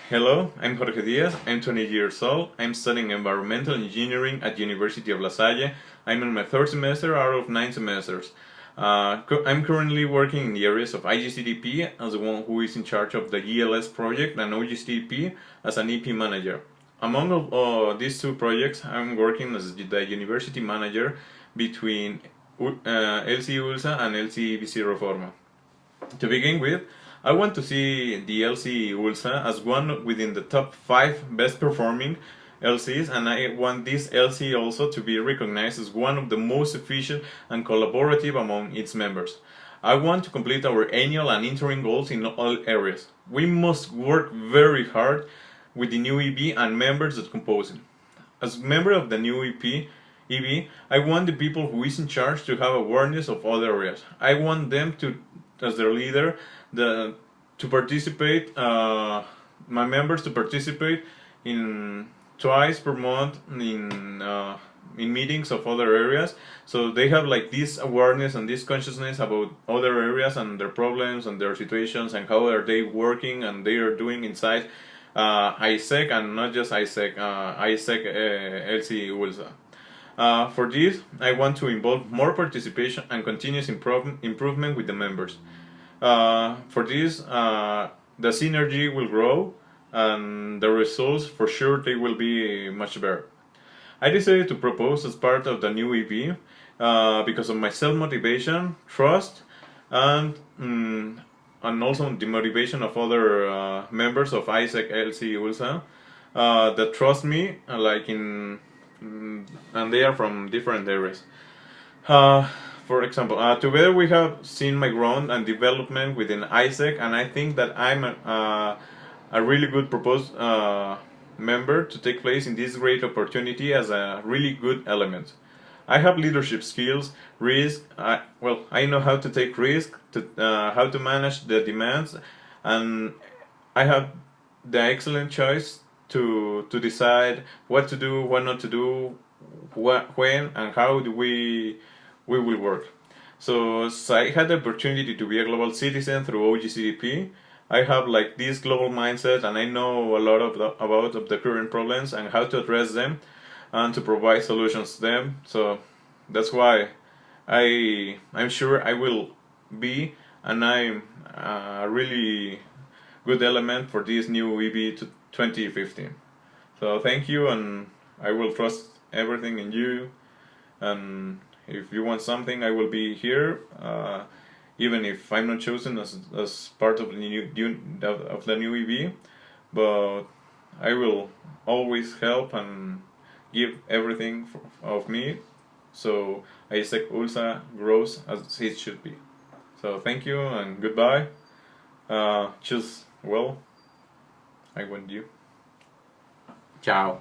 Hello, I'm Jorge Diaz. I'm 20 years old. I'm studying environmental engineering at University of La Salle. I'm in my third semester out of 9 semesters. I'm currently working in the areas of IGCDP as the one who is in charge of the ELS project and OGCDP as an EP manager. Among these two projects, I'm working as the university manager between LC ULSA and LC BC Reforma. To begin with, I want to see the LC Ulsa as one within the top 5 best performing LCs, and I want this LC also to be recognized as one of the most efficient and collaborative among its members. I want to complete our annual and interim goals in all areas. We must work very hard with the new EB and members that compose it. As member of the new EB, I want the people who is in charge to have awareness of other areas. I want them to, as their leader, to participate, my members to participate in twice per month in meetings of other areas, so they have like this awareness and this consciousness about other areas and their problems and their situations and how are they working and they are doing inside ISEC, and not just ISEC, LC ULSA. For this, I want to involve more participation and continuous improvement with the members. For this, the synergy will grow and the results for sure they will be much better. I decided to propose as part of the new EB because of my self-motivation, trust, and also the motivation of other members of ISEC LC ULSA that trust me, and they are from different areas. For example, together we have seen my growth and development within ISEC, and I think that I'm a really good proposed member to take place in this great opportunity as a really good element. I have leadership skills, risk. I know how to take risk, how to manage the demands, and I have the excellent choice to decide what to do, what not to do, when, and how do we will work. So I had the opportunity to be a global citizen through OGCDP. I have like this global mindset, and I know a lot about the current problems and how to address them and to provide solutions to them. So that's why I'm sure I will be, and I'm a really good element for this new EB to 2015. So thank you, and I will trust everything in you, and if you want something I will be here, even if I'm not chosen as part of the new EB, but I will always help and give everything of me, so ISEC ULSA grows as it should be. So thank you and goodbye. Choose well. I want you. Ciao.